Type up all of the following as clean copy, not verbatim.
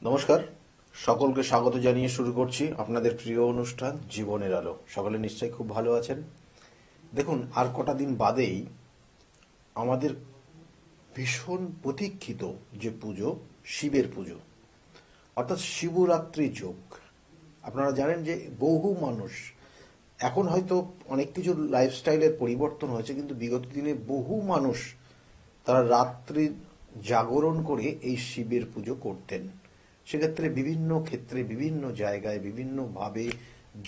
নমস্কার, সকলকে স্বাগত জানিয়ে শুরু করছি আপনাদের প্রিয় অনুষ্ঠান জীবনের আলো। সকলে নিশ্চয়ই খুব ভালো আছেন। দেখুন, আর কটা দিন বাদেই আমাদের ভীষণ প্রতীক্ষিত যে পুজো, শিবের পুজো, অর্থাৎ শিবরাত্রি যোগ। আপনারা জানেন যে বহু মানুষ, এখন হয়তো অনেক কিছু লাইফস্টাইলের পরিবর্তন হয়েছে, কিন্তু বিগত দিনে বহু মানুষ তারা রাত্রি জাগরণ করে এই শিবের পুজো করতেন। সেক্ষেত্রে বিভিন্ন ক্ষেত্রে, বিভিন্ন জায়গায়, বিভিন্নভাবে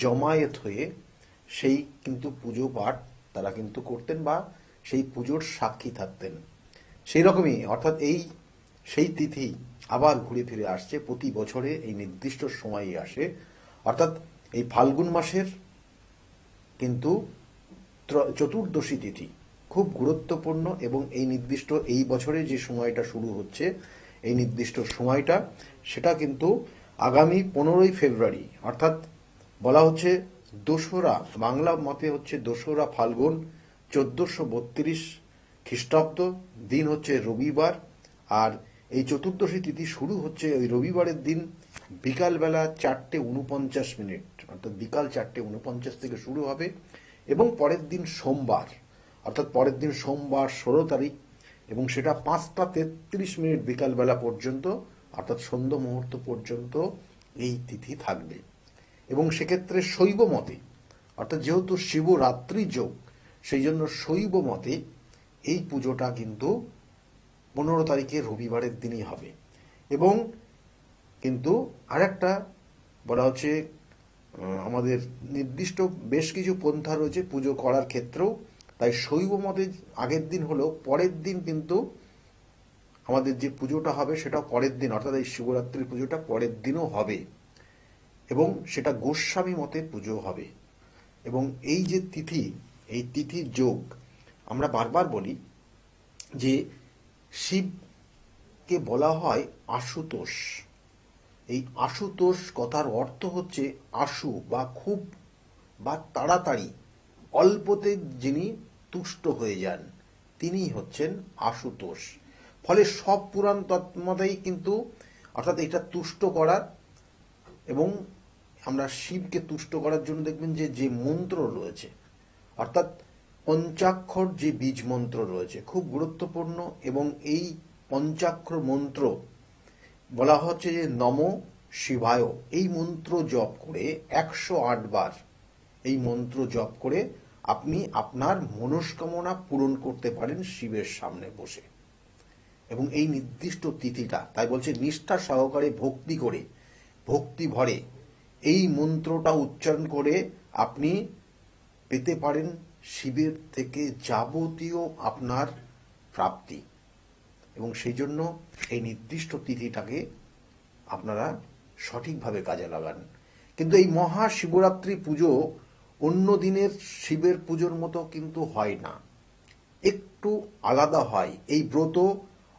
জমায়েত হয়ে সেই কিন্তু পুজো পাঠ তারা কিন্তু করতেন বা সেই পুজোর সাক্ষী থাকতেন। সেই রকমই অর্থাৎ সেই তিথি আবার ঘুরে ফিরে আসছে। প্রতি বছরে এই নির্দিষ্ট সময়ই আসে, অর্থাৎ এই ফাল্গুন মাসের কিন্তু চতুর্দশী তিথি খুব গুরুত্বপূর্ণ। এবং এই বছরে যে সময়টা শুরু হচ্ছে, এই নির্দিষ্ট সময়টা, সেটা কিন্তু আগামী 15ই ফেব্রুয়ারি, অর্থাৎ বলা হচ্ছে দোসরা, বাংলা মতে হচ্ছে 2রা ফাল্গুন, 1432 খ্রিস্টাব্দ। দিন হচ্ছে রবিবার। আর এই চতুর্দশী তিথি শুরু হচ্ছে ওই রবিবারের দিন বিকালবেলা 4:49, অর্থাৎ বিকাল 4:49 থেকে শুরু হবে এবং পরের দিন সোমবার, অর্থাৎ পরের দিন সোমবার 16 তারিখ, এবং সেটা 5:33 বিকালবেলা পর্যন্ত, অর্থাৎ সন্ধ্যা মুহূর্ত পর্যন্ত এই তিথি থাকবে। এবং সেক্ষেত্রে শৈব মতে, অর্থাৎ যেহেতু শিবরাত্রি যোগ, সেই জন্য শৈব মতে এই পুজোটা কিন্তু 15 তারিখে রবিবারের দিনই হবে। এবং কিন্তু আরেকটা বলা হচ্ছে, আমাদের নির্দিষ্ট বেশ কিছু পন্থা রয়েছে পুজো করার ক্ষেত্রেও। তাই শৈব মতে আগের দিন হলেও পরের দিন কিন্তু আমাদের যে পুজোটা হবে সেটা পরের দিন, অর্থাৎ এই শিবরাত্রির পুজোটা পরের দিনও হবে, এবং সেটা গোস্বামী মতে পুজো হবে। এবং এই যে তিথি, এই তিথির যোগ, আমরা বারবার বলি যে শিবকে বলা হয় আশুতোষ। এই আশুতোষ কথার অর্থ হচ্ছে আশু বা খুব বা তাড়াতাড়ি, অল্পতে যিনি তুষ্ট হয়ে যান, তিনিই হচ্ছেন আশুতোষ। ফলে সব পুরাণ তৎমতেই কিন্তু, অর্থাৎ এটা তুষ্ট করার, এবং আমরা শিবকে তুষ্ট করার জন্য দেখবেন যে যে মন্ত্র রয়েছে, অর্থাৎ পঞ্চাক্ষর যে বীজ মন্ত্র রয়েছে খুব গুরুত্বপূর্ণ। এবং এই পঞ্চাক্ষর মন্ত্র বলা হচ্ছে যে নম শিবায়, এই মন্ত্র জপ করে 108 বার এই মন্ত্র জপ করে আপনি আপনার মনস্কামনা পূরণ করতে পারেন শিবের সামনে বসে। এবং এই নির্দিষ্ট তিথিটা, তাই বলছে নিষ্ঠা সহকারে ভক্তি করে, ভক্তি ভরে এই মন্ত্রটা উচ্চারণ করে আপনি পেতে পারেন শিবের থেকে যাবতীয় আপনার প্রাপ্তি। এবং সেই জন্য এই নির্দিষ্ট তিথিটাকে আপনারা সঠিকভাবে কাজে লাগান। কিন্তু এই মহাশিবরাত্রি পুজো অন্য দিনের শিবের পুজোর মতো কিন্তু হয় না, একটু আলাদা হয়। এই ব্রত,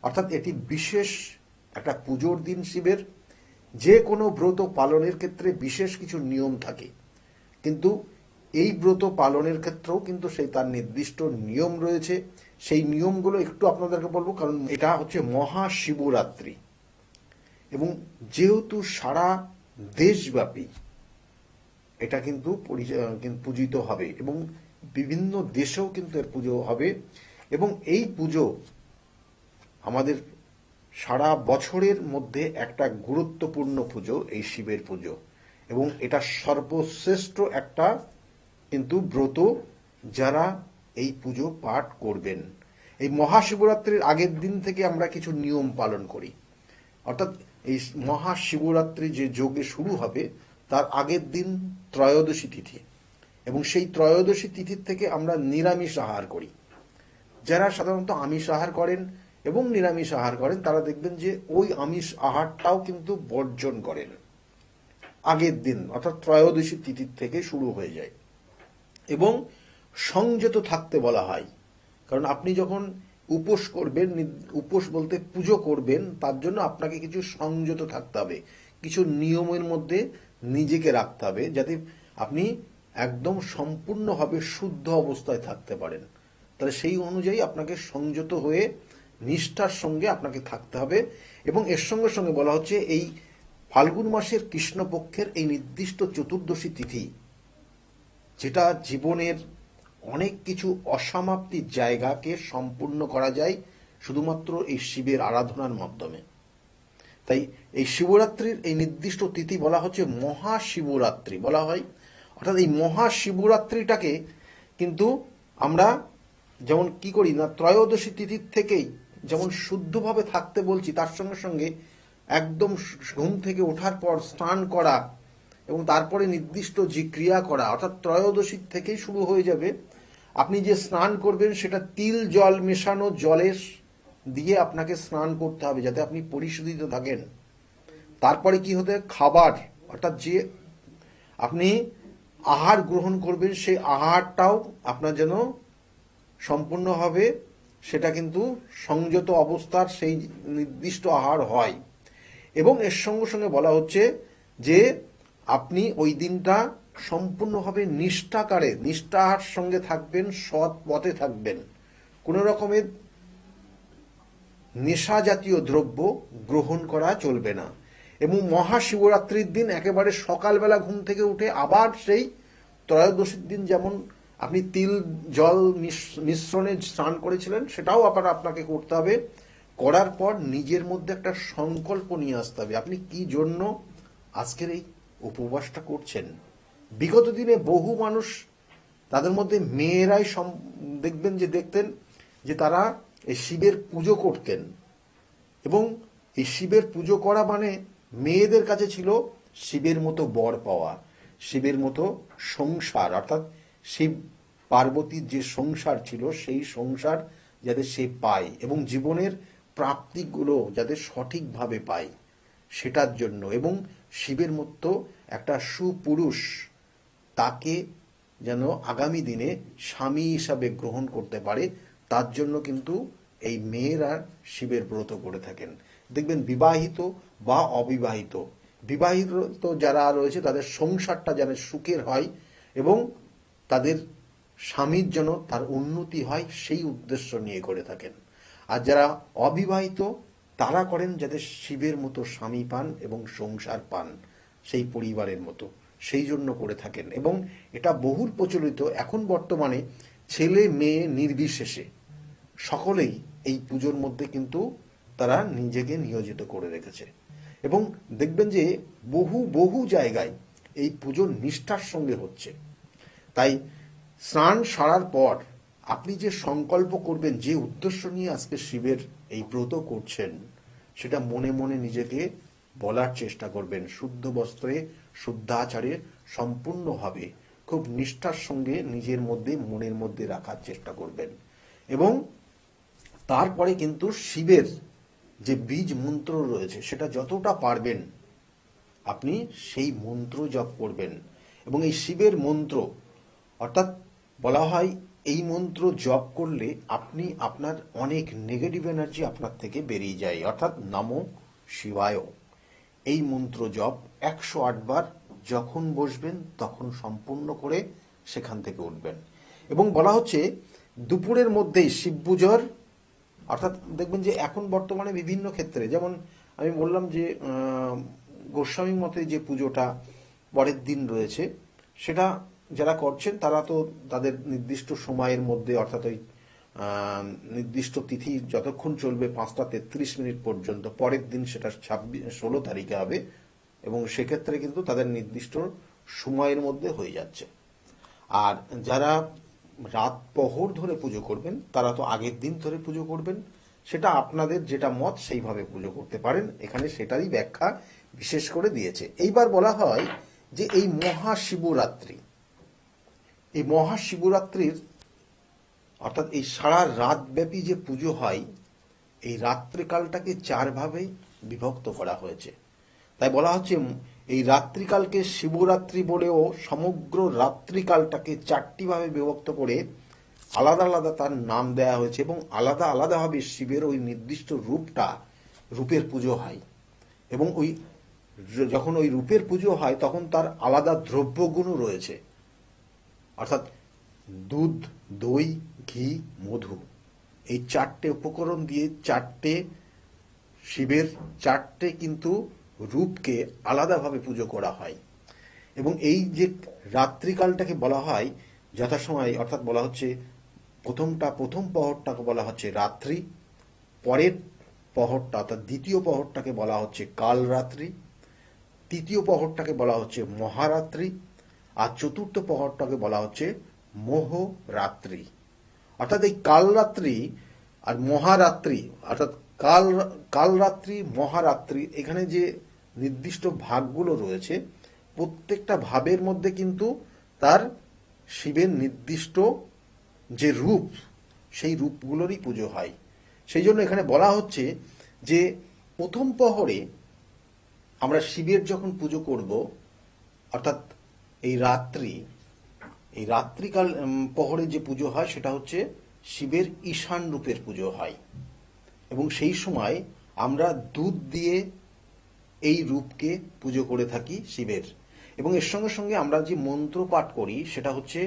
অর্থাৎ এটি বিশেষ একটা পুজোর দিন শিবের। যে কোনো ব্রত পালনের ক্ষেত্রে বিশেষ কিছু নিয়ম থাকে, কিন্তু এই ব্রত পালনের ক্ষেত্রেও কিন্তু সেই তার নির্দিষ্ট নিয়ম রয়েছে। সেই নিয়মগুলো একটু আপনাদেরকে বলবো, কারণ এটা হচ্ছে মহাশিবরাত্রি। এবং যেহেতু সারা দেশব্যাপী এটা কিন্তু পূজিত হবে, এবং বিভিন্ন দেশেও কিন্তু এর পুজো হবে। এবং এই পুজো আমাদের সারা বছরের মধ্যে একটা গুরুত্বপূর্ণ পুজো, এই শিবের পুজো। এবং এটা সর্বশ্রেষ্ঠ একটা কিন্তু ব্রত, যারা এই পুজো পাঠ করবেন। এই মহাশিবরাত্রির আগের দিন থেকে আমরা কিছু নিয়ম পালন করি, অর্থাৎ এই মহাশিবরাত্রি যে যোগে শুরু হবে তার আগের দিন ত্রয়োদশী তিথি, এবং সেই ত্রয়োদশী তিথির থেকে আমরা নিরামিষ আহার করি। যারা সাধারণত আমিষ আহার করেন এবং নিরামিষ আহার করেন, তারা দেখবেন যে ওই আমিষ আহারটাও কিন্তু বর্জন করেন আগের দিন, অর্থাৎ ত্রয়োদশী তিথির থেকে শুরু হয়ে যায়। এবং সংযত থাকতে বলা হয়, কারণ আপনি যখন উপোস করবেন, উপোস বলতে পুজো করবেন, তার জন্য আপনাকে কিছু সংযত থাকতে হবে, কিছু নিয়মের মধ্যে নিজেকে রাখতে হবে, যাতে আপনি একদম সম্পূর্ণভাবে শুদ্ধ অবস্থায় থাকতে পারেন। তাহলে সেই অনুযায়ী আপনাকে সংযত হয়ে নিষ্ঠার সঙ্গে আপনাকে থাকতে হবে। এবং এর সঙ্গে সঙ্গে বলা হচ্ছে এই ফাল্গুন মাসের কৃষ্ণপক্ষের এই নির্দিষ্ট চতুর্দশী তিথি, যেটা জীবনের অনেক কিছু অসমাপ্তির জায়গাকে সম্পূর্ণ করা যায় শুধুমাত্র এই শিবের আরাধনার মাধ্যমে। তাই এই শিবরাত্রির এই নির্দিষ্ট তিথি বলা হচ্ছে মহাশিবরাত্রি বলা হয়। অর্থাৎ এই মহাশিবরাত্রিটাকে কিন্তু আমরা যেমন কি করি না, ত্রয়োদশী তিথির থেকেই যেমন শুদ্ধভাবে থাকতে বলছি, তার সঙ্গে সঙ্গে একদম ঘুম থেকে ওঠার পর স্নান করা এবং তারপরে নির্দিষ্ট যে ক্রিয়া করা, অর্থাৎ ত্রয়োদশীর থেকেই শুরু হয়ে যাবে। আপনি যে স্নান করবেন সেটা তিল জল মেশানো জলের দিয়ে আপনাকে স্নান করতে হবে যাতে আপনি পরিশোধিত থাকেন। তারপরে কি হতে, খাবার অর্থাৎ যে আপনি আহার গ্রহণ করবেন সেই আহারটাও আপনার যেন সম্পূর্ণভাবে সেটা কিন্তু সংযত অবস্থার সেই নির্দিষ্ট আহার হয়। এবং এর সঙ্গে সঙ্গে বলা হচ্ছে যে আপনি ওই দিনটা সম্পূর্ণভাবে নিষ্ঠার সঙ্গে থাকবেন, সৎ পথে থাকবেন, কোনো রকমের নেশা জাতীয় দ্রব্য গ্রহণ করা চলবে না। এবং মহাশিবরাত্রির দিন একেবারে সকালবেলা ঘুম থেকে উঠে আবার সেই ত্রয়োদশীর দিন যেমন আপনি তিল জল মিশ্রণে স্নান করেছিলেন সেটাও আবার আপনাকে করতে হবে। করার পর নিজের মধ্যে একটা সংকল্প নিয়ে আসতে হবে আপনি কি জন্য আজকের এই উপবাসটা করছেন। বিগত দিনে বহু মানুষ, তাদের মধ্যে মেয়েরাই দেখতেন যে তারা এই শিবের পুজো করতেন, এবং এই শিবের পুজো করা মানে মেয়েদের কাছে ছিল শিবের মতো বর পাওয়া, শিবের মতো সংসার, অর্থাৎ শিব পার্বতীর যে সংসার ছিল সেই সংসার যাতে সে পায় এবং জীবনের প্রাপ্তিগুলো যাতে সঠিকভাবে পায় সেটার জন্য, এবং শিবের মতো একটা সুপুরুষ তাকে যেন আগামী দিনে স্বামী হিসাবে গ্রহণ করতে পারে, তার জন্য কিন্তু এই মেয়েরা শিবের ব্রত করে থাকেন। দেখবেন বিবাহিত বা অবিবাহিত, বিবাহিত যারা রয়েছে তাদের সংসারটা যেন সুখের হয় এবং তাদের স্বামীর যেন তার উন্নতি হয় সেই উদ্দেশ্য নিয়ে করে থাকেন। আর যারা অবিবাহিত তারা করেন যাতে শিবের মতো স্বামী পান এবং সংসার পান সেই পরিবারের মতো, সেই জন্য করে থাকেন। এবং এটা বহুল প্রচলিত, এখন বর্তমানে ছেলে মেয়ে নির্বিশেষে সকলেই এই পুজোর মধ্যে কিন্তু তারা নিজেকে নিয়োজিত করে রেখেছে। এবং দেখবেন যে বহু বহু জায়গায় এই পুজোর নিষ্ঠার সঙ্গে হচ্ছে। তাই স্নান সারার পর আপনি যে সংকল্প করবেন, যে উদ্দেশ্য নিয়ে আজকে শিবের এই ব্রত করছেন, সেটা মনে মনে নিজেকে বলার চেষ্টা করবেন, শুদ্ধ বস্ত্রে শুদ্ধাচারে সম্পূর্ণভাবে খুব নিষ্ঠার সঙ্গে নিজের মধ্যে মনের মধ্যে রাখার চেষ্টা করবেন। এবং তারপরে কিন্তু শিবের যে বীজ মন্ত্র রয়েছে সেটা যতটা পারবেন আপনি সেই মন্ত্র জপ করবেন। এবং এই শিবের মন্ত্র, অর্থাৎ বলা হয় এই মন্ত্র জপ করলে আপনি আপনার অনেক নেগেটিভ এনার্জি আপনার থেকে বেরিয়ে যায়, অর্থাৎ নমো শিবায়। এই মন্ত্র জপ 108 বার যখন বসবেন তখন সম্পূর্ণ করে সেখান থেকে উঠবেন। এবং বলা হচ্ছে দুপুরের মধ্যেই শিব পুজোর, অর্থাৎ দেখবেন যে এখন বর্তমানে বিভিন্ন ক্ষেত্রে, যেমন আমি বললাম যে গোস্বামী মতে যে পুজোটা পরের দিন রয়েছে, সেটা যারা করছেন তারা তো তাদের নির্দিষ্ট সময়ের মধ্যে, অর্থাৎ ওই নির্দিষ্ট তিথি যতক্ষণ চলবে 5:33 পর্যন্ত, পরের দিন সেটা 16 তারিখে হবে, এবং সেক্ষেত্রে কিন্তু তাদের নির্দিষ্ট সময়ের মধ্যে হয়ে যাচ্ছে। আর যারা রাত প্রহর ধরে পুজো করবেন তারা তো আগের দিন ধরে পুজো করবেন, সেটা আপনাদের যেটা মত সেইভাবে পুজো করতে পারেন, এখানে সেটারই ব্যাখ্যা বিশেষ করে দিয়েছে। এইবার বলা হয় যে এই মহাশিবরাত্রি, এই মহাশিবরাত্রির অর্থাৎ এই সারা রাতব্যাপী যে পুজো হয়, এই রাত্রিকালটাকে 4 ভাবে বিভক্ত করা হয়েছে। তাই বলা হচ্ছে এই রাত্রিকালকে শিবরাত্রি বলেও সমগ্র রাত্রিকালটাকে 4টি ভাবে বিভক্ত করে আলাদা আলাদা তার নাম দেয়া হয়েছে, এবং আলাদা আলাদাভাবে শিবের ওই নির্দিষ্ট রূপের পুজো হয়। এবং ওই যখন ওই রূপের পুজো হয় তখন তার আলাদা দ্রব্যগুণও রয়েছে, অর্থাৎ দুধ, দই, ঘি, মধু, এই 4টে উপকরণ দিয়ে 4টে শিবের 4টে কিন্তু রূপকে আলাদাভাবে পুজো করা হয়। এবং এই যে রাত্রিকালটাকে বলা হয় যথাসময়, অর্থাৎ বলা হচ্ছে প্রথম প্রহরটাকে বলা হচ্ছে রাত্রি, পরের প্রহরটা অর্থাৎ দ্বিতীয় প্রহরটাকে বলা হচ্ছে কালরাত্রি, তৃতীয় প্রহরটাকে বলা হচ্ছে মহারাত্রি, আর চতুর্থ প্রহরটাকে বলা হচ্ছে মোহরাত্রি। অর্থাৎ এই কালরাত্রি আর মহারাত্রি, অর্থাৎ কালরাত্রি মহারাত্রি, এখানে যে নির্দিষ্ট ভাগগুলো রয়েছে প্রত্যেকটা ভাবের মধ্যে কিন্তু তার শিবের নির্দিষ্ট যে রূপ, সেই রূপগুলোরই পুজো হয়। সেই জন্য এখানে বলা হচ্ছে যে প্রথম প্রহরে আমরা শিবের যখন পুজো করব, অর্থাৎ এই রাত্রিকাল প্রহরে যে পুজো হয় সেটা হচ্ছে শিবের ঈশান রূপের পুজো হয়। এবং সেই সময় আমরা দুধ দিয়ে এই রূপকে পুজো করে থাকি শিবের। এবং এর সঙ্গে সঙ্গে আমরা যে মন্ত্র পাঠ করি সেটা হচ্ছে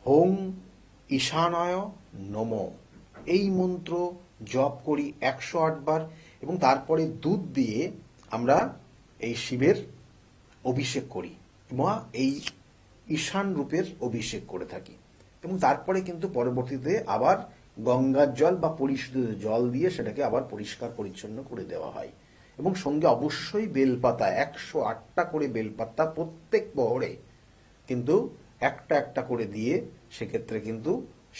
হোং ঈশানায় নম। এই মন্ত্র জপ করি 108 বার, এবং তারপরে দুধ দিয়ে আমরা এই শিবের অভিষেক করি এবং এই ঈশান রূপের অভিষেক করে থাকি। এবং তারপরে কিন্তু পরবর্তীতে আবার গঙ্গার জল বা পরিশুদ্ধ জল দিয়ে সেটাকে আবার পরিষ্কার পরিচ্ছন্ন করে দেওয়া হয়। এবং সঙ্গে অবশ্যই বেলপাতা, 108টা করে বেলপাতা প্রত্যেক প্রহরে কিন্তু একটা একটা করে দিয়ে সেক্ষেত্রে কিন্তু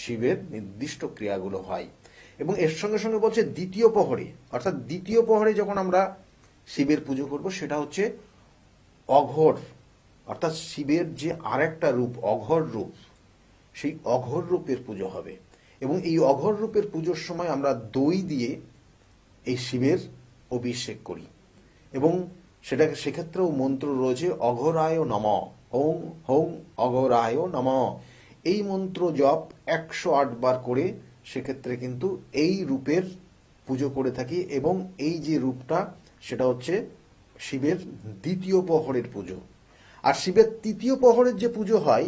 শিবের নির্দিষ্ট ক্রিয়াগুলো হয়। এবং এর সঙ্গে সঙ্গে বলছে দ্বিতীয় প্রহরে, অর্থাৎ দ্বিতীয় প্রহরে যখন আমরা শিবের পুজো করব সেটা হচ্ছে অঘোর, অর্থাৎ শিবের যে আরেকটা রূপ অঘোর রূপ, সেই অঘোর রূপের পুজো হবে। এবং এই অঘোর রূপের পুজোর সময় আমরা দই দিয়ে এই শিবের অভিষেক করি। এবং সেটাকে সেক্ষেত্রেও মন্ত্র রয়েছে অঘোরায় নম, হোং হোং অঘোরায় নম। এই মন্ত্র জপ 108 বার করে সেক্ষেত্রে কিন্তু এই রূপের পুজো করে থাকি। এবং এই যে রূপটা সেটা হচ্ছে শিবের দ্বিতীয় প্রহরের পুজো। আর শিবের তৃতীয় প্রহরের যে পুজো হয়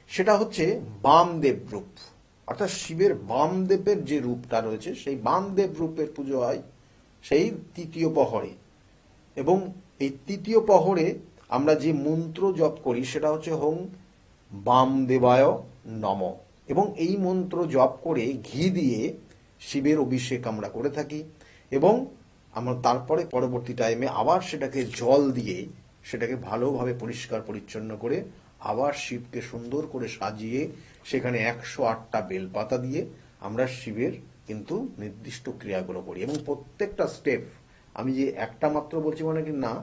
সেটা হচ্ছে বামদেব রূপ, অর্থাৎ শিবের বামদেবের যে রূপটা রয়েছে সেই বামদেব রূপের পুজো হয় সেই তৃতীয় প্রহরে। এবং এই তৃতীয় প্রহরে আমরা যে মন্ত্র জপ করি সেটা হচ্ছে হোং বামদেবায় নম। এবং এই মন্ত্র জপ করে ঘি দিয়ে শিবের অভিষেক আমরা করে থাকি। এবং আমরা তারপরে পরবর্তী টাইমে আবার সেটাকে জল দিয়ে সেটাকে ভালোভাবে পরিষ্কার পরিচ্ছন্ন করে আবার শিবকে সুন্দর করে সাজিয়ে সেখানে 108টা বেলপাতা দিয়ে আমরা শিবের কিন্তু নির্দিষ্ট ক্রিয়াগুলো করি। এবং প্রত্যেকটা স্টেপ আমি যে একটা মাত্র বলছি মানে কি না,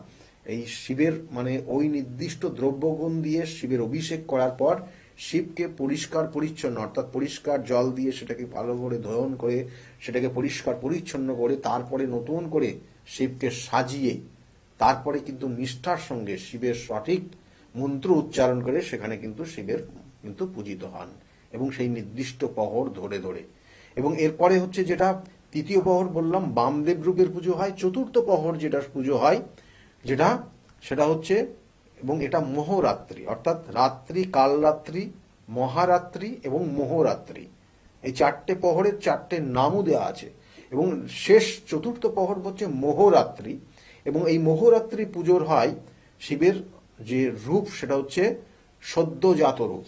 এই শিবের মানে ওই নির্দিষ্ট দ্রব্যগুণ দিয়ে শিবের অভিষেক করার পর শিবকে পরিষ্কার পরিচ্ছন্ন, অর্থাৎ পরিষ্কার জল দিয়ে সেটাকে ভালো করে ধোয়ন করে সেটাকে পরিষ্কার পরিচ্ছন্ন করে তারপরে নতুন করে শিবকে সাজিয়ে তারপরে কিন্তু নিষ্ঠার সঙ্গে শিবের সঠিক মন্ত্র উচ্চারণ করে সেখানে কিন্তু শিবের কিন্তু পূজিত হন এবং সেই নির্দিষ্ট প্রহর ধরে ধরে। এবং এরপরে হচ্ছে যেটা তৃতীয় প্রহর বললাম বামদেব রূপের পুজো হয়। চতুর্থ প্রহর যেটা পুজো হয় সেটা হচ্ছে, এবং এটা মোহরাত্রি, অর্থাৎ রাত্রি, কালরাত্রি, মহারাত্রি এবং মোহরাত্রি, এই 4টে প্রহরের 4টে নামও দেওয়া আছে। এবং শেষ চতুর্থ প্রহর হচ্ছে মোহরাত্রি। এবং এই মোহরাত্রি পুজোর হয় শিবের যে রূপ সেটা হচ্ছে সদ্যজাত রূপ।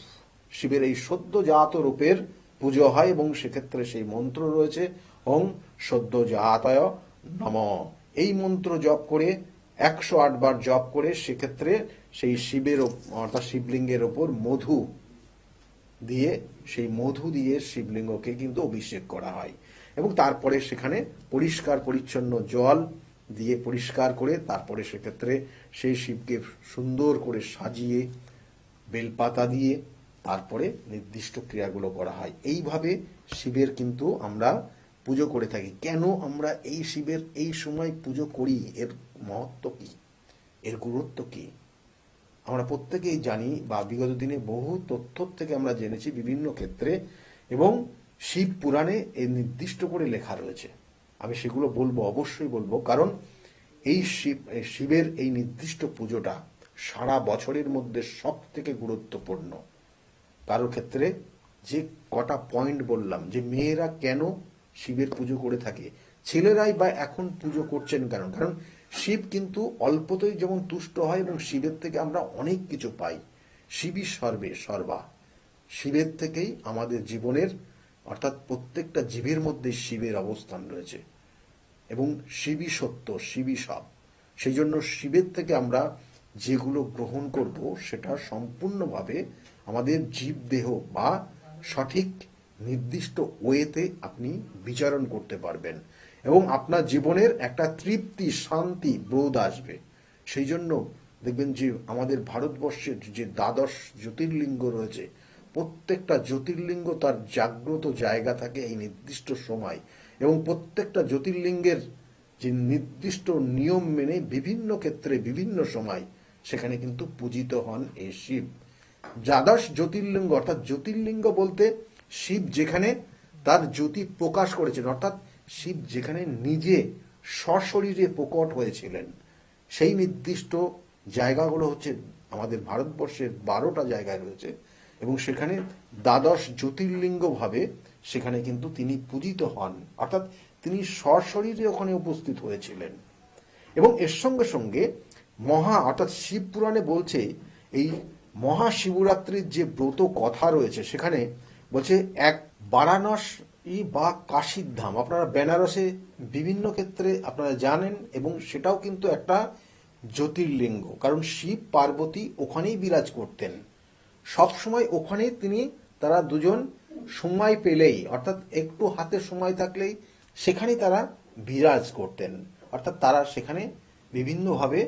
শিবের এই সদ্যজাত রূপের পুজো হয় এবং সেক্ষেত্রে সেই মন্ত্র রয়েছে ওং সদ্যজাতায় নম। এই মন্ত্র জপ করে 108 বার জপ করে সেক্ষেত্রে সেই শিবের অর্থাৎ শিবলিঙ্গের ওপর মধু দিয়ে শিবলিঙ্গকে কিন্তু অভিষেক করা হয়। এবং তারপরে সেখানে পরিষ্কার পরিচ্ছন্ন জল দিয়ে পরিষ্কার করে তারপরে সেক্ষেত্রে সেই শিবকে সুন্দর করে সাজিয়ে বেলপাতা দিয়ে তারপরে নির্দিষ্ট ক্রিয়াগুলো করা হয়। এইভাবে শিবের কিন্তু আমরা পুজো করে থাকি। কেন আমরা এই শিবের এই সময় পুজো করি, এর মহত্ব কি, এর গুরুত্ব কি আমরা প্রত্যেকেই জানি বা বিগত দিনে বহু তথ্য থেকে আমরা জেনেছি বিভিন্ন ক্ষেত্রে। এবং শিব পুরাণে এর নির্দিষ্ট করে লেখা রয়েছে। আমি সেগুলো বলবো, অবশ্যই বলবো, কারণ এই শিবের এই নির্দিষ্ট পুজোটা সারা বছরের মধ্যে সব থেকে গুরুত্বপূর্ণ। কারোর ক্ষেত্রে যে কটা পয়েন্ট বললাম, যে মেয়েরা কেন শিবের পুজো করে থাকে, ছেলেরাই বা এখন পুজো করছেন কেন, কারণ শিব কিন্তু অল্পতেই যেমন তুষ্ট হয় এবং শিবের থেকে আমরা অনেক কিছু পাই। শিবই সর্বে সর্বা। শিবের থেকেই আমাদের জীবনের, অর্থাৎ প্রত্যেকটা জীবের মধ্যে শিবের অবস্থান রয়েছে এবং শিবই সত্য, শিবই সব। সেই জন্য শিবের থেকে আমরা যেগুলো গ্রহণ করব সেটা সম্পূর্ণভাবে আমাদের জীব দেহ বা সঠিক নির্দিষ্ট ওয়েতে আপনি বিচারণ করতে পারবেন এবং আপনার জীবনের একটা তৃপ্তি, শান্তি, বোধ আসবে। সেই জন্য দেখবেন যে আমাদের ভারতবর্ষের যে দ্বাদশ জ্যোতির্লিঙ্গ রয়েছে, প্রত্যেকটা জ্যোতির্লিঙ্গ তার জাগ্রত জায়গা থাকে এই নির্দিষ্ট সময় এবং প্রত্যেকটা জ্যোতির্লিঙ্গের যে নির্দিষ্ট নিয়ম মেনে বিভিন্ন ক্ষেত্রে বিভিন্ন সময় সেখানে কিন্তু পূজিত হন এই শিব। দ্বাদশ জ্যোতির্লিঙ্গ অর্থাৎ জ্যোতির্লিঙ্গ বলতে শিব যেখানে তার জ্যোতি প্রকাশ করেছেন, অর্থাৎ শিব যেখানে নিজে সশরীরে প্রকট হয়েছিলেন, সেই নির্দিষ্ট জায়গাগুলো হচ্ছে আমাদের ভারতবর্ষের 12টা জায়গায় রয়েছে এবং সেখানে দ্বাদশ জ্যোতির্লিঙ্গ ভাবে সেখানে কিন্তু তিনি পূজিত হন, অর্থাৎ তিনি সশরীরে ওখানে উপস্থিত হয়েছিলেন। এবং এর সঙ্গে সঙ্গে অর্থাৎ শিব পুরাণে বলছে এই মহাশিবরাত্রির যে ব্রত কথা রয়েছে সেখানে বলছে এক বারাণসী বা কাশীর ধাম, আপনারা বেনারসে বিভিন্ন ক্ষেত্রে আপনারা জানেন এবং সেটাও কিন্তু একটা জ্যোতির্লিঙ্গ, কারণ শিব পার্বতী ওখানেই বিরাজ করতেন সবসময়। ওখানে তারা দুজন সময় পেলেই, অর্থাৎ একটু হাতে সময় থাকলেই সেখানেই তারা বিরাজ করতেন, অর্থাৎ তারা সেখানে বিভিন্নভাবে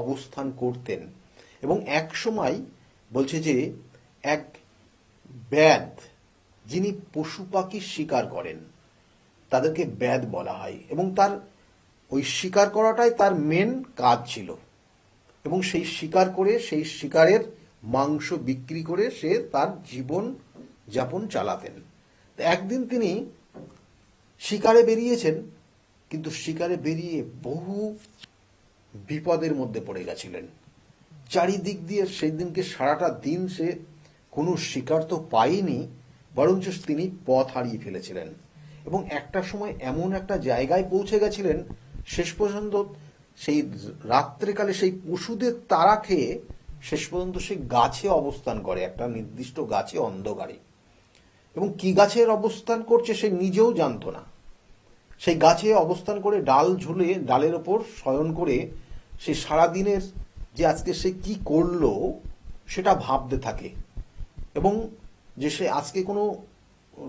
অবস্থান করতেন। এবং এক সময় বলছে যে এক ব্যাদ, যিনি পশু পাখি শিকার করেন তাদেরকে ব্যাদ বলা হয় এবং তার ওই শিকার করাটাই তার মেন কাজ ছিল এবং সেই শিকার করে সেই শিকারের মাংস বিক্রি করে সে তার জীবন যাপন চালাতেন। একদিন তিনি শিকারে বেরিয়েছেন, কিন্তু শিকারে বেরিয়ে বহু বিপদের মধ্যে পড়ে গেছিলেন। চারিদিক দিয়ে সেই দিনকে সারাটা দিন সে কোনো শিকার তো পায়নি, বরঞ্চ তিনি পথ হারিয়ে ফেলেছিলেন এবং একটা সময় এমন একটা জায়গায় পৌঁছে গেছিলেন, শেষ পর্যন্ত সেই রাত্রেকালে সেই পশুদের তাড়া খেয়ে শেষ পর্যন্ত সে গাছে অবস্থান করে, একটা নির্দিষ্ট গাছে অন্ধকারে, এবং কি গাছের অবস্থান করছে সে নিজেও জানতো না। সেই গাছে অবস্থান করে ডাল ঝুলে ডালের ওপর শয়ন করে সে সারাদিনের যে আজকে সে কি করলো সেটা ভাবতে থাকে এবং যে সে আজকে কোনো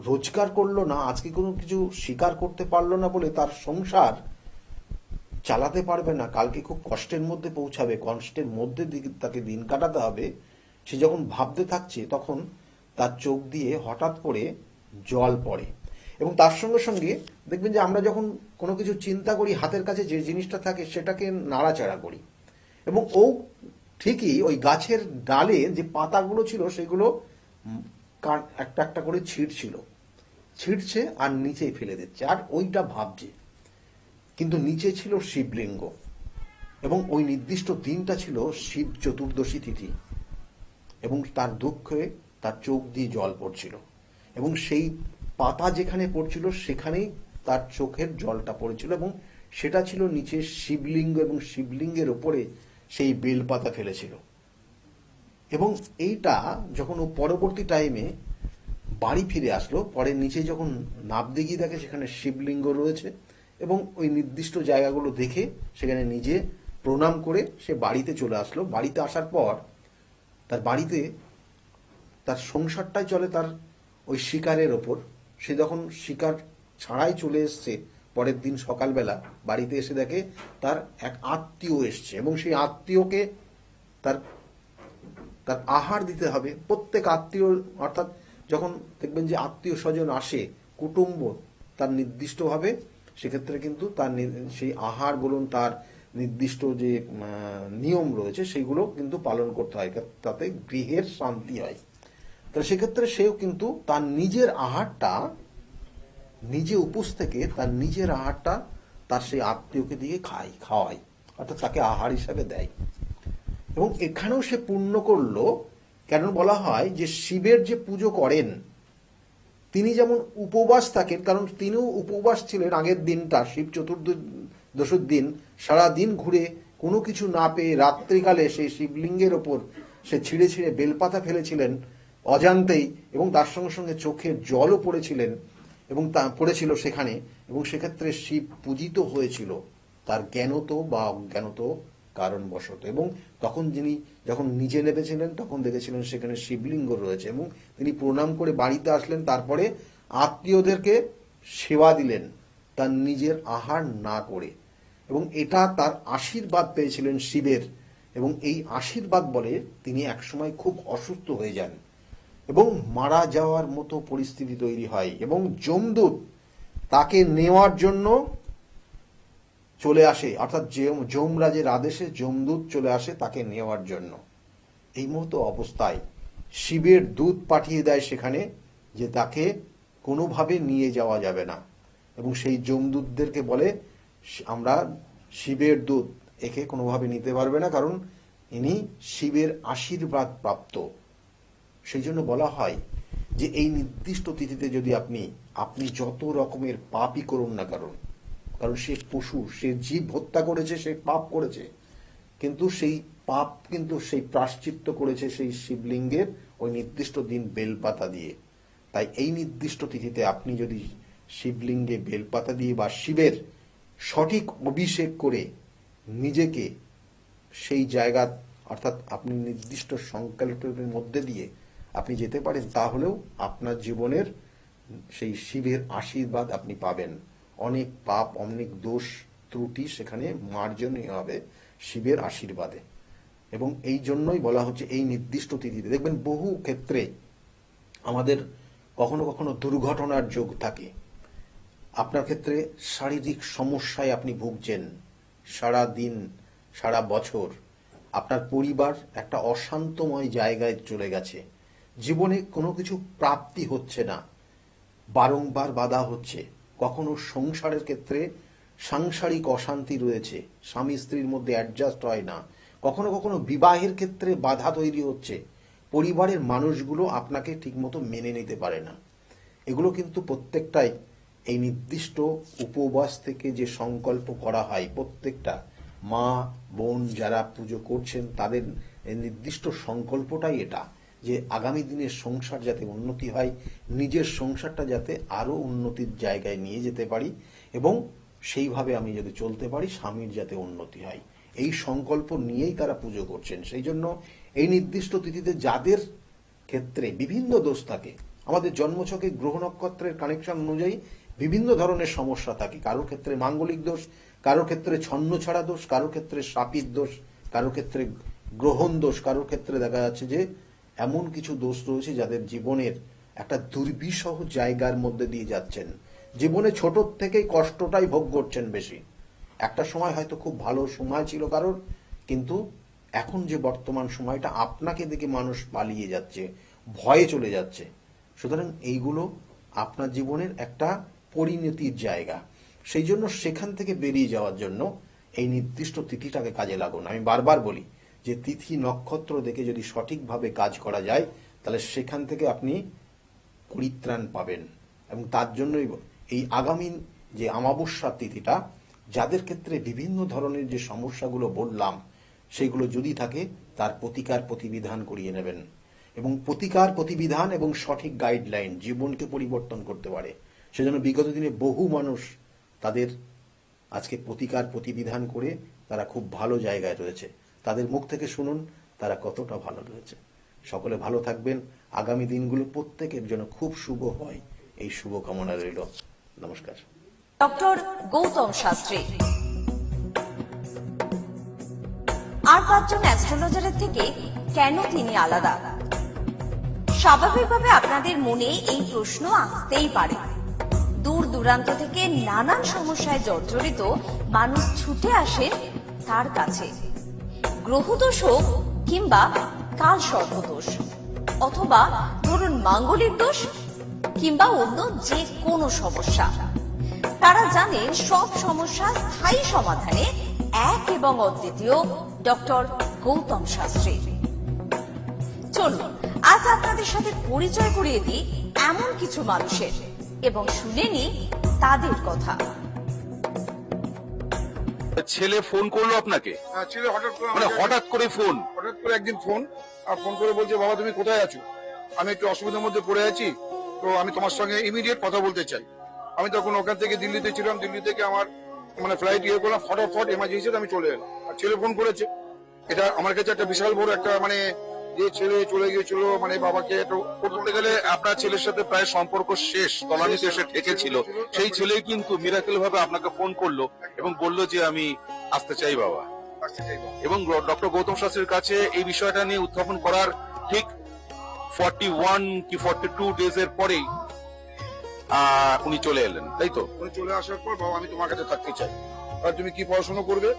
রোজগার করলো না, আজকে কোনো কিছু স্বীকার করতে পারলো না বলে তার সংসার চালাতে পারবে না, কালকে খুব কষ্টের মধ্যে পৌঁছাবে, কষ্টের মধ্যে তাকে দিন কাটাতে হবে। সে যখন ভাবতে থাকছে তখন তার চোখ দিয়ে হঠাৎ করে জল পড়ে এবং তার সঙ্গে সঙ্গে দেখবেন যে আমরা যখন কোনো কিছু চিন্তা করি হাতের কাছে যে জিনিসটা থাকে সেটাকে নাড়াচাড়া করি এবং ও ঠিকই ওই গাছের ডালে যে পাতাগুলো ছিল সেগুলো একটা একটা করে ছিঁড়ছে আর নিচে ফেলে দিচ্ছে আর ওইটা ভাবছে, কিন্তু নিচে ছিল শিবলিঙ্গ এবং ওই নির্দিষ্ট দিনটা ছিল শিব চতুর্দশী তিথি এবং তার দুঃখে তার চোখ দিয়ে জল পড়ছিল এবং সেই পাতা যেখানে পড়ছিল সেখানেই তার চোখের জলটা পড়েছিল এবং সেটা ছিল নিচে শিবলিঙ্গ এবং শিবলিঙ্গের ওপরে সেই বেলপাতা ফেলেছিল। এবং এইটা যখন ও পরবর্তী টাইমে বাড়ি ফিরে আসলো, পরে নিচে যখন নাবতে গিয়ে দেখে সেখানে শিবলিঙ্গ রয়েছে এবং ওই নির্দিষ্ট জায়গাগুলো দেখে সেখানে নিজে প্রণাম করে সে বাড়িতে চলে আসলো। বাড়িতে আসার পর তার বাড়িতে তার সংসারটাই চলে তার ওই শিকারের ওপর। সে যখন শিকার ছাড়াই চলে এসছে পরের দিন সকালবেলা বাড়িতে এসে দেখে তার এক আত্মীয় এসছে এবং সেই আত্মীয়কে তার তার আহার দিতে হবে। প্রত্যেক আত্মীয়, অর্থাৎ যখন দেখবেন যে আত্মীয় স্বজন আসে, কুটুম্ব, তার নির্দিষ্টভাবে সেক্ষেত্রে কিন্তু তার সেই আহার বলুন তার নির্দিষ্ট যে নিয়ম রয়েছে সেইগুলো কিন্তু পালন করতে হয়, তাতে গৃহের শান্তি হয়। তো সেক্ষেত্রে সেও কিন্তু তার নিজের আহারটা নিজে উপোস থেকে তার নিজের আহারটা তার সেই আত্মীয়কে দিয়ে খাওয়ায়, অর্থাৎ তাকে আহার হিসাবে দেয় এবং এখানেও সে পূর্ণ করলো। কেন বলা হয় যে শিবের যে পুজো করেন তিনি যেমন উপবাস থাকেন, কারণ তিনিও উপবাস ছিলেন আগের দিনটা, শিব দোসর দিন সারা দিন ঘুরে কোনো কিছু না পেয়ে রাত্রিকালে সেই শিবলিঙ্গের ওপর সে ছিঁড়ে ছিঁড়ে বেলপাতা ফেলেছিলেন অজান্তেই, এবং তার সঙ্গে সঙ্গে চোখের জলও পড়েছিলেন এবং তা পড়েছিল সেখানে, এবং সেক্ষেত্রে শিব পূজিত হয়েছিল তার জ্ঞানত বা অজ্ঞানত কারণবশত। এবং তখন যিনি যখন নিজে নেমেছিলেন তখন দেখেছিলেন সেখানে শিবলিঙ্গ রয়েছে, এবং তিনি প্রণাম করে বাড়িতে আসলেন, তারপরে আত্মীয়দেরকে সেবা দিলেন তার নিজের আহার না করে, এবং এটা তার আশীর্বাদ পেয়েছিলেন শিবের, এবং এই আশীর্বাদ বলে তিনি একসময় খুব অসুস্থ হয়ে যান এবং মারা যাওয়ার মতো পরিস্থিতি তৈরি হয়, এবং যমদূত তাকে নেওয়ার জন্য চলে আসে, অর্থাৎ যমরাজের আদেশে যমদূত চলে আসে তাকে নেওয়ার জন্য। এই মতো অবস্থায় শিবের দূত পাঠিয়ে দেয় সেখানে যে তাকে কোনোভাবে নিয়ে যাওয়া যাবে না, এবং সেই যমদূতদেরকে বলে আমরা শিবের দূত, একে কোনোভাবে নিতে পারবে না, কারণ ইনি শিবের আশীর্বাদ প্রাপ্ত। সেই জন্য বলা হয় যে এই নির্দিষ্ট তিথিতে যদি আপনি যত রকমের পাপই করুন না কারণ সে পশু, সে জীব হত্যা করেছে, সে পাপ করেছে, কিন্তু সেই পাপ কিন্তু সেই প্রায়শ্চিত্ত করেছে সেই শিবলিঙ্গের ওই নির্দিষ্ট দিন বেলপাতা দিয়ে। তাই এই নির্দিষ্ট তিথিতে আপনি যদি শিবলিঙ্গে বেলপাতা দিয়ে বা শিবের সঠিক অভিষেক করে নিজেকে সেই জায়গা, অর্থাৎ আপনি নির্দিষ্ট সংকল্পের মধ্যে দিয়ে আপনি যেতে পারেন, তাহলেও আপনার জীবনের সেই শিবের আশীর্বাদ আপনি পাবেন। অনেক পাপ, অনেক দোষ ত্রুটি সেখানে মার্জনীয় হবে শিবের আশীর্বাদে। এবং এই জন্যই বলা হচ্ছে এই নির্দিষ্ট তিথিতে দেখবেন বহু ক্ষেত্রে আমাদের কখনো কখনো দুর্ঘটনার যোগ থাকে। আপনার ক্ষেত্রে শারীরিক সমস্যায় আপনি ভুগছেন সারা দিন সারা বছর, আপনার পরিবার একটা অশান্তময় জায়গায় চলে গেছে, জীবনে কোনো কিছু প্রাপ্তি হচ্ছে না, বারংবার বাধা হচ্ছে, কখনো সংসারের ক্ষেত্রে সাংসারিক অশান্তি রয়েছে, স্বামী স্ত্রীর মধ্যে অ্যাডজাস্ট হয় না, কখনো কখনো বিবাহের ক্ষেত্রে বাধা তৈরি হচ্ছে, পরিবারের মানুষগুলো আপনাকে ঠিকমতো মেনে নিতে পারে না। এগুলো কিন্তু প্রত্যেকটাই এই নির্দিষ্ট উপবাস থেকে যে সংকল্প করা হয়, প্রত্যেকটা মা বোন যারা পুজো করছেন তাদের নির্দিষ্ট সংকল্পটাই এটা, যে আগামী দিনের সংসার যাতে উন্নতি হয়, নিজের সংসারটা যাতে আরো উন্নতির জায়গায় নিয়ে যেতে পারি, এবং সেইভাবে আমি যদি চলতে পারি স্বামীর যাতে উন্নতি হয়, এই সংকল্প নিয়েই তারা পুজো করছেন। সেই জন্য এই নির্দিষ্ট তিথিতে যাদের ক্ষেত্রে বিভিন্ন দোষ থাকে, আমাদের জন্মছকে গ্রহ নক্ষত্রের কানেকশন অনুযায়ী বিভিন্ন ধরনের সমস্যা থাকে, কারোর ক্ষেত্রে মাঙ্গলিক দোষ, কারোর ক্ষেত্রে ছন্ন ছাড়া দোষ, কারোর ক্ষেত্রে শাপিত দোষ, কারোর ক্ষেত্রে গ্রহণ দোষ, কারোর ক্ষেত্রে দেখা যাচ্ছে যে এমন কিছু দোষ রয়েছে যাদের জীবনের একটা দুর্বিষহ জায়গার মধ্যে দিয়ে যাচ্ছেন, জীবনে ছোট থেকেই কষ্টটাই ভোগ করছেন বেশি। একটা সময় হয়তো খুব ভালো সময় ছিল কারোর, কিন্তু এখন যে বর্তমান সময়টা আপনাকে দেখে মানুষ পালিয়ে যাচ্ছে, ভয়ে চলে যাচ্ছে। সুতরাং এইগুলো আপনার জীবনের একটা পরিণতির জায়গা। সেই জন্য সেখান থেকে বেরিয়ে যাওয়ার জন্য এই নির্দিষ্ট তিথিটাকে কাজে লাগুন। আমি বারবার বলি যে তিথি নক্ষত্র দেখে যদি সঠিকভাবে কাজ করা যায় তাহলে সেখান থেকে আপনি পরিত্রাণ পাবেন। এবং তার জন্যই এই আগামী যে অমাবস্যার তিথিটা, যাদের ক্ষেত্রে বিভিন্ন ধরনের যে সমস্যাগুলো বললাম সেগুলো যদি থাকে তার প্রতিকার প্রতিবিধান করিয়ে নেবেন, এবং প্রতিকার প্রতিবিধান এবং সঠিক গাইডলাইন জীবনকে পরিবর্তন করতে পারে। সেজন্য বিগত দিনে বহু মানুষ তাদের আজকে প্রতিকার প্রতিবিধান করে তারা খুব ভালো জায়গায় রয়েছে। তাদের মুখ থেকে শুনুন তারা কতটা ভালো রয়েছে। সকলে ভালো থাকবেন, আগামী দিনগুলো প্রত্যেকের জন্য খুব শুভ হয়, এই শুভ কামনা রইল। নমস্কার। ডক্টর গৌতম শাস্ত্রী আর 5 জন অ্যাস্ট্রোলজারের থেকে কেন তিনি আলাদা? স্বাভাবিকভাবে আপনাদের মনে এই প্রশ্ন আসতেই পারে। দূর দূরান্ত থেকে নানান সমস্যায় জর্জরিত মানুষ ছুটে আসেন তার কাছে। গ্রহদোষ হোক কিংবা কাল সর্পদোষ, অথবা ধরুন মাঙ্গলিক দোষ কিংবা অন্য যে কোনো সমস্যা, তারা জানেন সব সমস্যার স্থায়ী সমাধানে এক এবং অদ্বিতীয় ডক্টর গৌতম শাস্ত্রী। চলুন আজ আপনাদের সাথে পরিচয় করিয়ে দিই এমন কিছু মানুষের, এবং শুনে নিই তাদের কথা। ছেলে ফোন করলো আপনাকে? হ্যাঁ, ছেলে হঠাৎ করে মানে আমাকে- হঠাৎ করে ফোন? হঠাৎ করে একদিন ফোন করে বলছে, বাবা তুমি কোথায় আছো, আমি একটু অসুবিধার মধ্যে পড়ে আছি, তো আমি তোমার সঙ্গে ইমিডিয়েট কথা বলতে চাই। আমি তখন ওখান থেকে দিল্লিতে ছিলাম, দিল্লি থেকে আমার মানে ফ্লাইট করলাম, ফটাফট এমার্জেন্সিতে আমি চলে এলাম। আর ছেলে ফোন করেছে, এটা আমার কাছে একটা বিশাল বড় একটা মানে যে ছেলে চলে গিয়েছিল মানে বাবাকে একটু বলতে গেলে আপনার ছেলের সাথে প্রায় সম্পর্ক শেষ, তলানিতে এসে ঠেকেছিল। সেই ছেলে কিন্তু মিরাকেল ভাবে আপনাকে ফোন করলো এবং বললো যে আমি আসতে চাই বাবা। আসতে চাইবো। এবং ডক্টর গৌতম শাস্ত্রীর কাছে এই বিষয়টা নিয়ে উত্থাপন করার ঠিক 41 কি 42 ডেজ এর পরেই উনি চলে এলেন, তাই তো? উনি চলে আসার পর, বাবা আমি তোমার কাছে থাকতে চাই, আর তুমি কি পড়াশোনা করবে?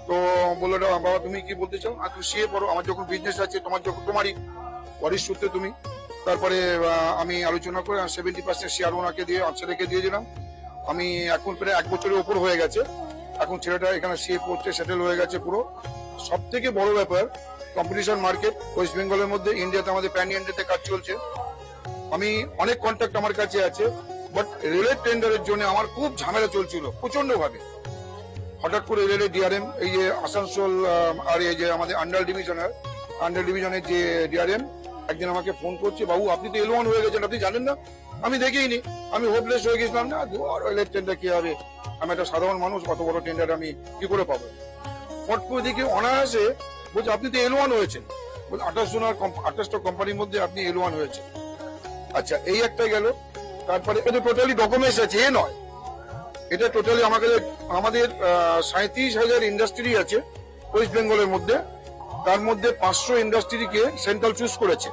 তো বললো, বাবা তুমি কি বলতে চাও? আর তুমি সিএ পড়ো, আমার যখন বিজনেস আছে, তোমারই ওয়ারিশ সূত্রে তুমি। তারপরে আমি আলোচনা করে 70% শেয়ার ওনাকে দিয়ে ছেলেকে দিয়ে দিলাম। আমি এখন প্রায় 1 বছরের ওপর হয়ে গেছে, এখন ছেলেটা এখানে সিএ পড়ছে, সেটেল হয়ে গেছে পুরো। সব থেকে বড় ব্যাপার, কম্পিটিশন মার্কেট ওয়েস্ট বেঙ্গলের মধ্যে, ইন্ডিয়াতে আমাদের প্যান ইন্ডিয়াতে কাজ চলছে। আমি অনেক কন্ট্যাক্ট আমার কাছে আছে, বাট রেলের টেন্ডারের জন্য আমার খুব ঝামেলা চলছিল প্রচন্ড ভাবে। হঠাৎ করে রেলের ডিআরএম, এই যে আসানসোল আর এই যে আমাদের আন্ডার ডিভিশনের যে ডিআরএম একদিন আমাকে ফোন করছে, বাবু আপনি তো L1 হয়ে গেছেন, আপনি জানেন না? আমি দেখিনি, আমি হোপলেস হয়ে গেছিলাম, না রেলের টেন্ডার কি হবে, আমি একটা সাধারণ মানুষ, অত বড় টেন্ডার আমি কি করে পাবো? ফট করে দেখি অনায়াসে বলছে আপনি তো L1 হয়েছেন, 28টা কোম্পানির মধ্যে আপনি L1 হয়েছে। আচ্ছা, এই একটা গেল। তারপরে এটা টোটালি ডকুমেন্টস আছে, এ নয়, এটা টোটালি আমাদের 37,000 ইন্ডাস্ট্রি আছে ওয়েস্ট বেঙ্গলের মধ্যে। তার মধ্যে 500 ইন্ডাস্ট্রিকে সেন্ট্রাল চুজ করেছে,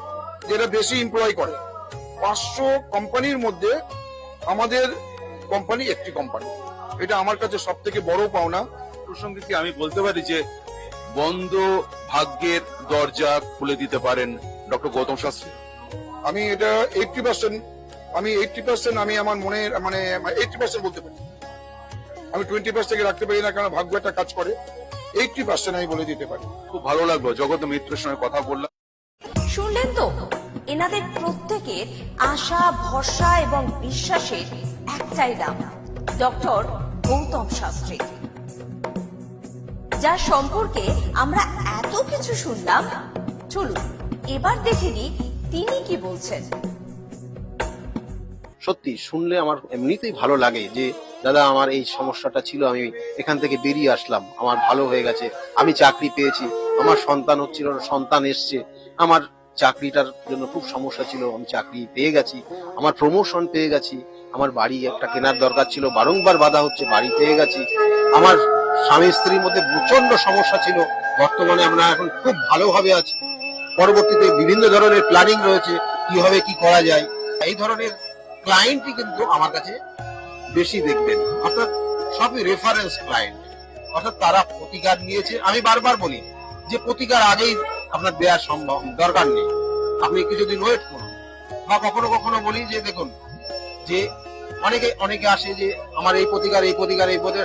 যেটা বেশি এমপ্লয় করে। 500 কোম্পানির মধ্যে আমাদের কোম্পানি একটি কোম্পানি, এটা আমার কাছে সব থেকে বড় পাওনা। প্রসঙ্গে কি আমি বলতে পারি যে বন্ধ ভাগ্যের দরজা খুলে দিতে পারেন ডক্টর গৌতম শাস্ত্রী? আমি এটা 80% আমি আমার মনের মানে 80% বলতে পারি। আমি 20% থেকে রাখতে পারি না, কারণ ভাগ্য একটা কাজ করে। 80% আমি বলে দিতে পারি। খুব ভালো লাগলো জগৎ মিত্রের সঙ্গে কথা বললাম। শুনলেন তো, এনাদের প্রত্যেকের আশা, ভরসা এবং বিশ্বাসের একটাই নাম, ডক্টর গৌতম শাস্ত্রী, যার সম্পর্কে আমরা এত কিছু শুনলাম। চলুন এবার দেখে নিই তিনি কি বলছেন। সত্যি শুনলে আমার এমনিতেই ভালো লাগে যে দাদা আমার এই সমস্যাটা ছিল, আমি এখান থেকে বেরিয়ে আসলাম, আমার ভালো হয়ে গেছে, আমি চাকরি পেয়েছি, আমার সন্তান হচ্ছিল, সন্তান এসছে, আমার চাকরিটার জন্য খুব সমস্যা ছিল, আমি চাকরি পেয়ে গেছি, আমার প্রমোশন পেয়ে গেছি, আমার বাড়ি একটা কেনার দরকার ছিল, বারংবার বাধা হচ্ছে, বাড়ি পেয়ে গেছি, আমার স্বামী স্ত্রীর মধ্যে প্রচন্ড সমস্যা ছিল, বর্তমানে আমরা এখন খুব ভালোভাবে আছি, পরবর্তীতে বিভিন্ন ধরনের প্ল্যানিং রয়েছে কিভাবে কি করা যায়। এই ধরনের ক্লায়েন্টই কিন্তু আমার কাছে বেশি দেখবেন, অর্থাৎ সবই রেফারেন্স ক্লায়েন্ট, অর্থাৎ তারা প্রতিকার নিয়েছে। আমি বারবার বলি যে প্রতিকার আগেই আপনার দেওয়া সম্ভব, দরকার নেই, আপনি কিছুদিন ওয়েট করুন। বা কখনো কখনো বলি যে দেখুন, যে অনেকে আসে যে আমার এই প্রতিকার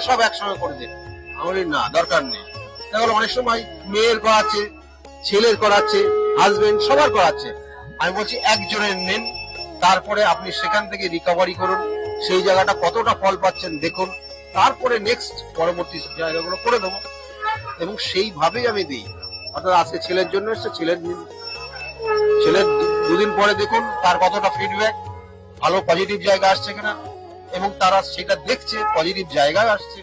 সব একসঙ্গে করে দেন, আমি বলি না, দরকার নেই। দেখো অনেক সময় মেয়ের করাচ্ছে, ছেলের করাচ্ছে, হাজবেন্ড সবার করাচ্ছে, আমি বলছি একজনের নেন, তারপরে আপনি সেখান থেকে রিকভারি করুন, সেই জায়গাটা কতটা ফল পাচ্ছেন দেখুন, তারপরে নেক্সট পরবর্তী জায়গাগুলো করে দেবো। এবং সেইভাবেই আমি দিই, অর্থাৎ আজকে ছেলের জন্য এসছে, ছেলের দুদিন পরে দেখুন তার কতটা ফিডব্যাক, ভালো পজিটিভ জায়গা আসছে কিনা, এবং তারা সেটা দেখছে পজিটিভ জায়গায় আসছে,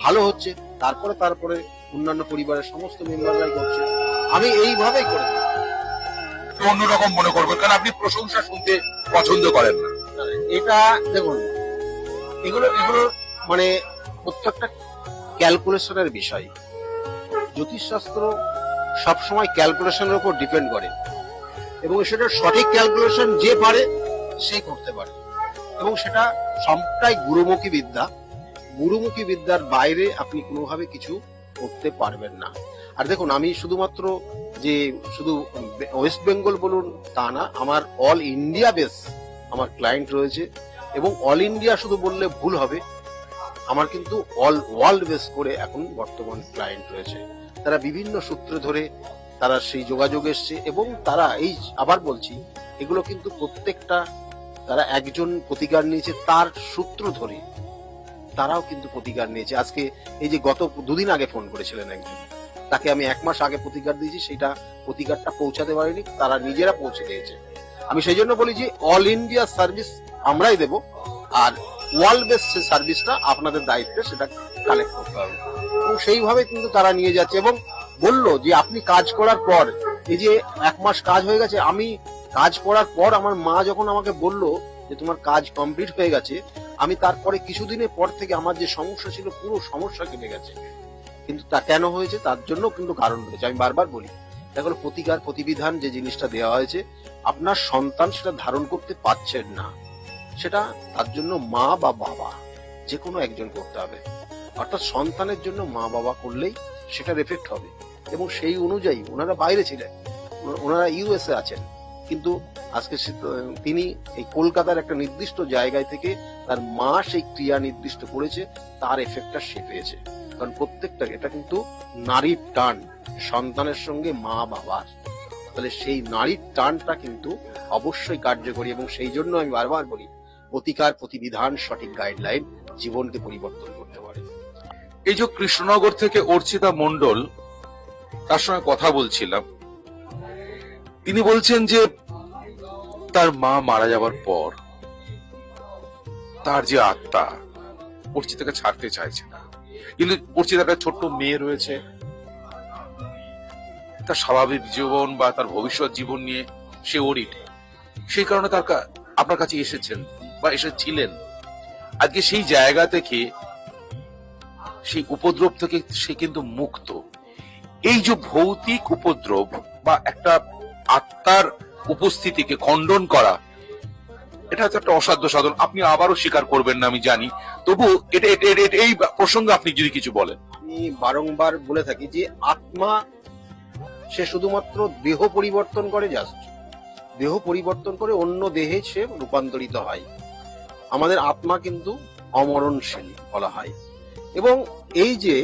ভালো হচ্ছে, তারপরে অন্যান্য পরিবারের সমস্ত মেম্বাররাই করছে। আমি এইভাবেই করে দিই। অন্যরকম মনে করবেন, কারণ আপনি প্রশংসা শুনতে পছন্দ করেন না। এটা দেখুন, এগুলো মানে প্রত্যেকটা ক্যালকুলেশনের বিষয়। জ্যোতিষশাস্ত্র সবসময় ক্যালকুলেশনের উপর ডিপেন্ড করে, এবং সেটা সঠিক ক্যালকুলেশন যে পারে সে করতে পারে, এবং সেটা সবটাই গুরুমুখী বিদ্যা। গুরুমুখী বিদ্যার বাইরে আপনি কোনোভাবে কিছু করতে পারবেন না। আর দেখুন, আমি শুধুমাত্র যে শুধু ওয়েস্ট বেঙ্গল বলুন তা না, আমার অল ইন্ডিয়া বেস আমার ক্লায়েন্ট রয়েছে, এবং অল ইন্ডিয়া শুধু বললে ভুল হবে, আমার কিন্তু অল ওয়ার্ল্ড বেস করে এখন বর্তমান ক্লায়েন্ট রয়েছে। তারা বিভিন্ন সূত্র ধরে তারা সেই যোগাযোগ এসছে, এবং তারা এই আবার বলছি, এগুলো কিন্তু প্রত্যেকটা তারা একজন প্রতিকার নিয়েছে তার সূত্র ধরে, তারাও কিন্তু প্রতিকার নিয়েছে। আজকে এই যে গত দুদিন আগে ফোন করেছিলেন একজন, তাকে আমি 1 মাস আগে প্রতিকার দিয়েছি, সেটা প্রতিকারটা পৌঁছাতে পারেনি, তারা নিজেরা পৌঁছে দিয়েছে। আমি সেই জন্য বলি যে অল ইন্ডিয়া সার্ভিস আমরাই দেব, আর ওয়ার্ল্ড বেস সার্ভিসটা আপনাদের দায়িত্বে সেটা কালেক্ট করতে হবে। এবং সেইভাবে কিন্তু তারা নিয়ে যাচ্ছে এবং বললো যে আপনি কাজ করার পর, এই যে 1 মাস কাজ হয়ে গেছে, আমি কাজ করার পর আমার মা যখন আমাকে বললো যে তোমার কাজ কমপ্লিট হয়ে গেছে, আমি তারপরে কিছুদিনের পর থেকে আমার যে সমস্যা ছিল পুরো সমস্যা কেটে গেছে। কিন্তু তা কেন হয়েছে তার জন্য কিন্তু কারণ রয়েছে। আমি বারবার বলি, দেখো প্রতিকার প্রতিবিধান যে জিনিসটা দেওয়া হয়েছে, আপনার সন্তান সেটা ধারণ করতে পারছেন না, সেটা তার জন্য মা বা বাবা যে কোনো একজন করতে হবে। অর্থাৎ সন্তানের জন্য মা বাবা করলেই সেটার এফেক্ট হবে। এবং সেই অনুযায়ী ওনারা বাইরে ছিলেন, ওনারা ইউএসএ আছেন, কিন্তু আজকে তিনি এই কলকাতার একটা নির্দিষ্ট জায়গায় থেকে তার মা সেই ক্রিয়া নির্দিষ্ট করেছে, তার এফেক্টটা সে পেয়েছে। কারণ প্রত্যেকটা এটা কিন্তু নারীর টান সন্তানের সঙ্গে মা বাবার, তাহলে সেই নারীর টানটা কিন্তু অবশ্যই কার্যকরী। এবং সেই জন্য আমি বারবার বলি, প্রতিকার প্রতিবিধান সঠিক গাইডলাইন জীবনকে পরিবর্তন করতে পারে। এই যে কৃষ্ণনগর থেকে অর্চিতা মণ্ডল, তার সঙ্গে কথা বলছিলাম, তিনি বলছেন যে তার মা মারা যাওয়ার পর তার যে আত্মা অর্চিতাকে ছাড়তে চাইছে না, কিন্তু অর্চিতার একটা ছোট্ট মেয়ে রয়েছে, তার স্বাভাবিক জীবন বা তার ভবিষ্যৎ জীবন নিয়ে সে অরিড, সেই কারণে তার আপনার কাছে এসেছেন বা এসেছিলেন। আজকে সেই জায়গা থেকে, সেই উপদ্রব থেকে সে কিন্তু মুক্ত। এই যে ভৌতিক উপদ্রব বা একটা আত্মার উপস্থিতিকে খণ্ডন করা, এটা হচ্ছে একটা অসাধ্য সাধন। আপনি আবারও স্বীকার করবেন না আমি জানি, তবু এই প্রসঙ্গে আপনি যদি কিছু বলেন। আমি বারংবার বলে থাকি যে আত্মা সে শুধুমাত্র দেহ পরিবর্তন করে, জাস্ট দেহ পরিবর্তন করে অন্য দেহে সে রূপান্তরিত হয়। আমাদের আত্মা কিন্তু অমরণশীল বলা হয়। এবং এই যে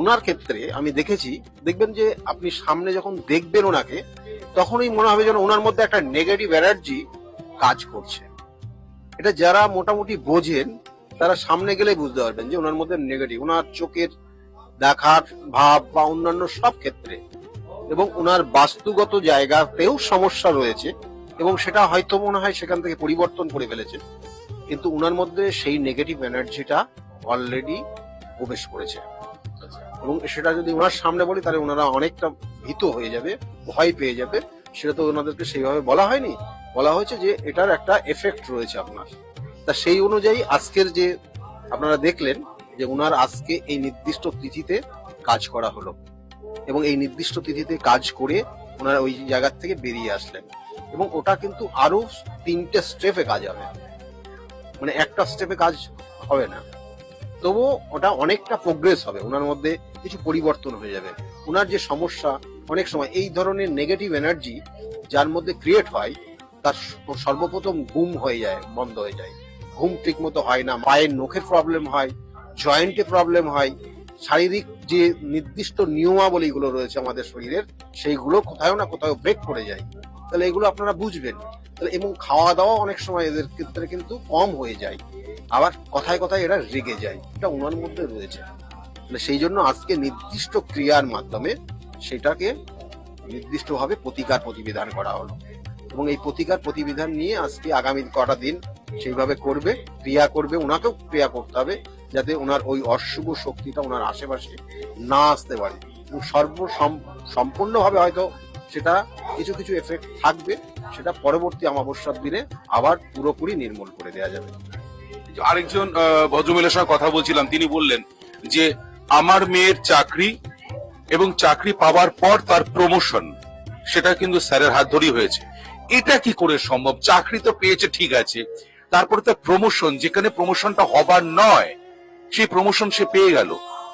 উনার ক্ষেত্রে আমি দেখেছি, দেখবেন যে আপনি সামনে যখন দেখবেন ওনাকে, তখনই মনে হবে যেন ওনার মধ্যে একটা নেগেটিভ এনার্জি কাজ করছে। এটা যারা মোটামুটি বোঝেন তারা সামনে গেলে বুঝতে পারবেন যে ওনার মধ্যে নেগেটিভ, ওনার চোখের দেখার ভাব বা অন্যান্য সব ক্ষেত্রে, এবং ওনার বাস্তুগত জায়গাতেও সমস্যা রয়েছে, এবং সেটা হয়তো মনে হয় সেখান থেকে পরিবর্তন করে ফেলেছে, কিন্তু ওনার মধ্যে সেই নেগেটিভ এনার্জিটা অলরেডি প্রবেশ করেছে। এবং সেটা যদি ওনার সামনে বলি তাহলে ওনারা অনেকটা ভীত হয়ে যাবে, ভয় পেয়ে যাবে। সেটা তো ওনাদেরকে সেইভাবে বলা হয়নি, বলা হয়েছে যে এটার একটা এফেক্ট রয়েছে আপনার। তা সেই অনুযায়ী আজকের যে আপনারা দেখলেন যে ওনার আজকে এই নির্দিষ্ট তিথিতে কাজ করা হলো, এবং এই নির্দিষ্ট তিথিতে কাজ করে ওনারা ওই জায়গার থেকে বেরিয়ে আসলেন। এবং ওটা কিন্তু আরো 3টে স্টেপে কাজ হবে, মানে একটা স্টেপে কাজ হবে না, তবুও ওটা অনেকটা প্রোগ্রেস হবে, ওনার মধ্যে কিছু পরিবর্তন হয়ে যাবে। ওনার যে সমস্যা, অনেক সময় এই ধরনের নেগেটিভ এনার্জি যার মধ্যে ক্রিয়েট হয়, তার সর্বপ্রথম ঘুম হয়ে যায়, বন্ধ হয়ে যায়, ঘুম ঠিক মতো হয় না, পায়ের নখের প্রবলেম হয়, জয়েন্টে প্রবলেম হয়, শারীরিক যে নির্দিষ্ট নিয়মাবলীগুলো রয়েছে আমাদের শরীরের, সেইগুলো কোথাও না কোথাও ব্রেক করে যায়। তাহলে এগুলো আপনারা বুঝবেন। তাহলে এবং খাওয়া দাওয়া অনেক সময় এদের ক্ষেত্রে কিন্তু কম হয়ে যায়, আবার কথায় কথায় এরা রেগে যায়, এটা ওনার মধ্যে রয়েছে। সেই জন্য আজকে নির্দিষ্ট ক্রিয়ার মাধ্যমে সেটাকে নির্দিষ্টভাবে প্রতিকার প্রতিবিধান করা হলো। এবং এই প্রতিকার প্রতিবিধান নিয়ে আজকে আগামী কটা দিন সেইভাবে করবে, ক্রিয়া করবে, ওনাকেও ক্রিয়া করতে হবে যাতে ওনার ওই অশুভ শক্তিটা ওনার আশেপাশে না আসতে পারে। এবং সম্পূর্ণভাবে হয়তো সেটা কিছু কিছু এফেক্ট থাকবে, সেটা পরবর্তী অমাবস্যার দিনে আবার পুরোপুরি নির্মূল করে দেওয়া যাবে। আরেকজন ভদ্রমহিলার সঙ্গে কথা বলছিলাম, তিনি বললেন যে আমার মেয়ের চাকরি এবং চাকরি পাওয়ার পর তার প্রমোশন, সেটা কিন্তু স্যারের হাত ধরেই হয়েছে। এটা কি করে সম্ভব? চাকরি তো পেয়েছে ঠিক আছে, তারপরে তার প্রমোশন, যেখানে প্রমোশনটা হবার নয় সেই প্রমোশন সে পেয়ে গেল,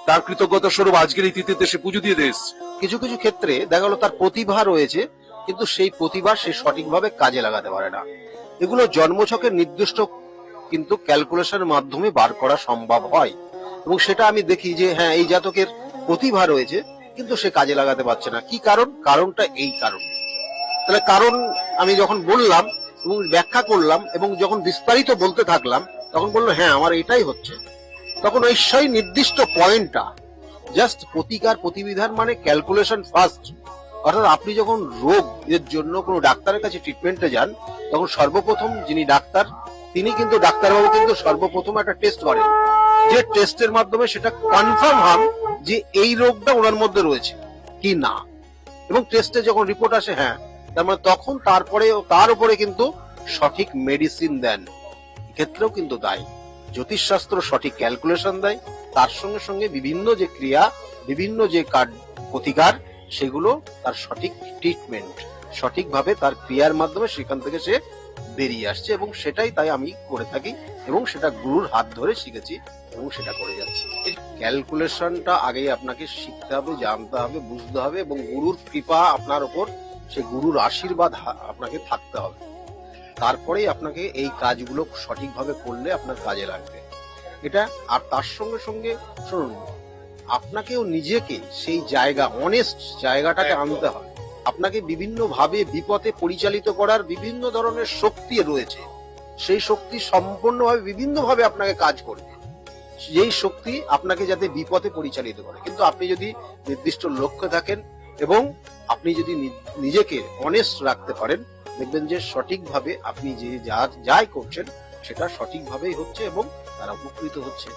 তার কৃতজ্ঞতা স্বরূপ আজকের এই তিথিতে সে পুজো দিয়ে দিয়েছে। কিছু কিছু ক্ষেত্রে দেখা গেল তার প্রতিভা রয়েছে, কিন্তু সেই প্রতিভা সে সঠিকভাবে কাজে লাগাতে পারে না। এগুলো জন্মছকের নির্দিষ্ট কিন্তু ক্যালকুলেশনের মাধ্যমে বার করা সম্ভব হয়। এবং সেটা আমি দেখি যে হ্যাঁ, এই জাতকের প্রতিভা রয়েছে কিন্তু সে কাজে লাগাতে পারছে না। কি কারণ? কারণটা এই কারণ। তাহলে কারণ আমি যখন বললাম এবং ব্যাখ্যা করলাম এবং যখন বিস্তারিত বলতে থাকলাম, তখন বললো হ্যাঁ আমার এটাই হচ্ছে। তখন ওই সেই নির্দিষ্ট পয়েন্টটা জাস্ট প্রতিকার প্রতিবিধান মানে ক্যালকুলেশন ফার্স্ট। অর্থাৎ আপনি যখন রোগ এর জন্য কোনো ডাক্তারের কাছে ট্রিটমেন্টে যান, তখন সর্বপ্রথম যিনি ডাক্তার তিনি কিন্তু ডাক্তারবাবু কিন্তু সর্বপ্রথম একটা টেস্ট করেন, যে টেস্টের মাধ্যমে সেটা কনফার্ম হন যে এই রোগটা ওনার মধ্যে রয়েছে কি না। এবং টেস্টে যখন রিপোর্ট আসে হ্যাঁ, তার মানে তখন তারপরে তার উপরে কিন্তু সঠিক মেডিসিন দেন। এক্ষেত্রেও কিন্তু তাই জ্যোতিষশাস্ত্র সঠিক ক্যালকুলেশন দেয়, তার সঙ্গে সঙ্গে বিভিন্ন যে ক্রিয়া, বিভিন্ন যে প্রতিকার, সেগুলো তার সঠিক ট্রিটমেন্ট, সঠিকভাবে তার ক্রিয়ার মাধ্যমে সেখান থেকে সে বেরিয়ে আসছে। এবং সেটাই তাই আমি করে থাকি এবং সেটা গুরুর হাত ধরে শিখেছি এবং সেটা করে যাচ্ছি। ক্যালকুলেশনটা আগেই আপনাকে শিখতে হবে, জানতে হবে, বুঝতে হবে এবং গুরুর কৃপা আপনার উপর, সে গুরুর আশীর্বাদ আপনাকে থাকতে হবে। তারপরেই আপনাকে এই কাজগুলো সঠিকভাবে করলে আপনার কাজে লাগবে এটা। আর তার সঙ্গে সঙ্গে শুনুন, আপনাকেও নিজেকে সেই জায়গা, অনেস্ট জায়গাটাকে আনতে হবে। আপনাকে বিভিন্ন ভাবে বিপথে পরিচালিত করার বিভিন্ন ধরনের শক্তি রয়েছে, সেই শক্তি সম্পূর্ণভাবে বিভিন্ন ভাবে আপনাকে কাজ করবে, যেই শক্তি আপনাকে যাতে বিপথে পরিচালিত করে। কিন্তু আপনি যদি নির্দিষ্ট লক্ষ্যে থাকেন এবং আপনি যদি নিজেকে অনেস্ট রাখতে পারেন, দেখবেন যে সঠিকভাবে আপনি যে যাই করছেন সেটা সঠিকভাবেই হচ্ছে এবং তারা উপকৃত হচ্ছে।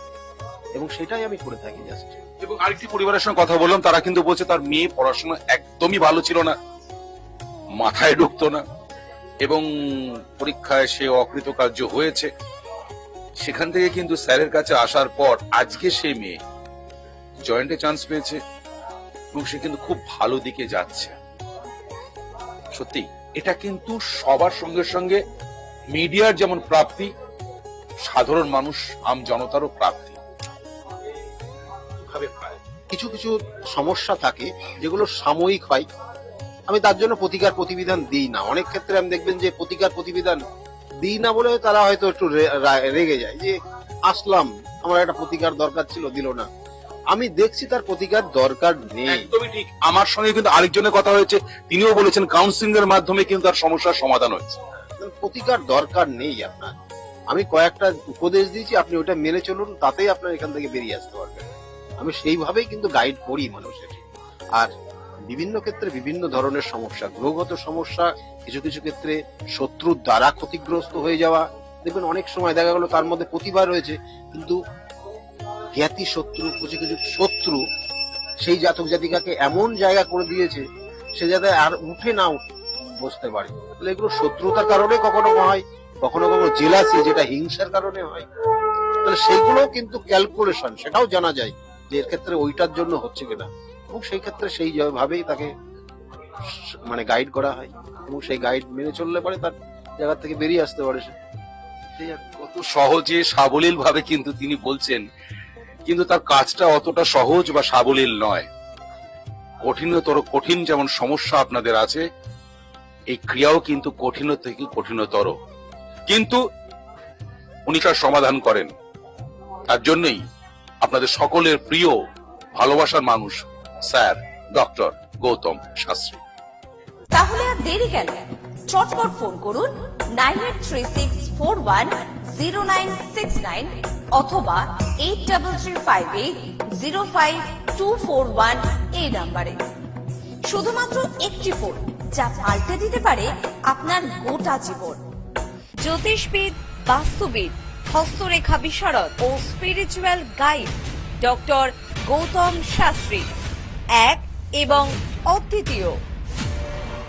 এবং সেটাই আমি করে থাকি জাস্ট। এবং আরেকটি পরিবারের সঙ্গে কথা বললাম, তারা কিন্তু বলছে তার মেয়ে পড়াশোনা একদমই ভালো ছিল না, মাথায় ঢুকতো না এবং পরীক্ষায় সে অকৃতকার্য হয়েছে। সেখান থেকে কিন্তু স্যারের কাছে আসার পর আজকে সে মেয়ে জয়েন্টে চান্স পেয়েছে এবং সে কিন্তু খুব ভালো দিকে যাচ্ছে। সত্যি এটা কিন্তু সবার সঙ্গে সঙ্গে মিডিয়ার যেমন প্রাপ্তি, সাধারণ মানুষ আম জনতারও প্রাপ্তি। কিছু কিছু সমস্যা থাকে যেগুলো সাময়িক হয়, আমি তার জন্য প্রতিকার প্রতিবিধান দিই না। অনেক ক্ষেত্রে আমি দেখবেন যে প্রতিকার প্রতিবিধান দিই না বলে তারা হয়তো একটু রেগে যায় যে আসলাম, আমার একটা প্রতিকার দরকার ছিল, দিল না। আমি দেখছি তার প্রতিকার দরকার নেই। একদমই ঠিক। আমার সঙ্গে কিন্তু আরেকজনের কথা হয়েছে, তিনিও বলেছেন কাউন্সিলিং এর মাধ্যমে কিন্তু তার সমস্যার সমাধান হয়েছে। প্রতিকার দরকার নেই আপনার। আমি কয়েকটা উপদেশ দিয়েছি, আপনি ওটা মেনে চলুন, তাতেই আপনার এখান থেকে বেরিয়ে আসতে পারবেন। আমি সেইভাবেই কিন্তু গাইড করি মানুষের। আর বিভিন্ন ক্ষেত্রে বিভিন্ন ধরনের সমস্যা, গ্রহগত সমস্যা, কিছু কিছু ক্ষেত্রে শত্রুর দ্বারা ক্ষতিগ্রস্ত হয়ে যাওয়া, দেখবেন অনেক সময় দেখা গেল তার মধ্যে প্রতিভা রয়েছে কিন্তু জ্ঞাতি শত্রু, কিছু কিছু শত্রু সেই জাতক জাতিকাকে এমন জায়গা করে দিয়েছে সে যাতে আর উঠে না বসতে পারে। তাহলে এগুলো শত্রুতার কারণে কখনো হয়, কখনো কখনো জেলাসি, যেটা হিংসার কারণে হয়। তাহলে সেইগুলো কিন্তু ক্যালকুলেশন, সেটাও জানা যায় যে এর ক্ষেত্রে ওইটার জন্য হচ্ছে কিনা, এবং সেই ক্ষেত্রে সেই ভাবেই তাকে মানে গাইড করা হয় এবং সেই গাইড মেনে চললে পরে তার জায়গা থেকে বেরিয়ে আসতে পারে সে। কত সহজে সাবলীল ভাবে কিন্তু তিনি বলছেন, কিন্তু তার কাজটা অতটা সহজ বা সাবলীল নয়। কঠিনতর কঠিন যেমন সমস্যা আপনাদের আছে, এই ক্রিয়াও কিন্তু কঠিন থেকে কঠিনতর, কিন্তু উনি তার সমাধান করেন। তার জন্যই আপনাদের সকলের প্রিয় ভালোবাসার মানুষ স্যার ডক্টর গৌতম শাস্ত্রী। তাহলে আর দেরি কেন, চটপট ফোন করুন 9836410969 অথবা 8335805241 এই নাম্বারে। শুধুমাত্র একটি ফোন, যা পাল্টে দিতে পারে আপনার গোটা জীবন। জ্যোতিষবিদ, বাস্তুবিদ, হস্তরেখা বিশারদ ও spiritual guide doctor Gautam Shastri, এক এবং অদ্বিতীয়।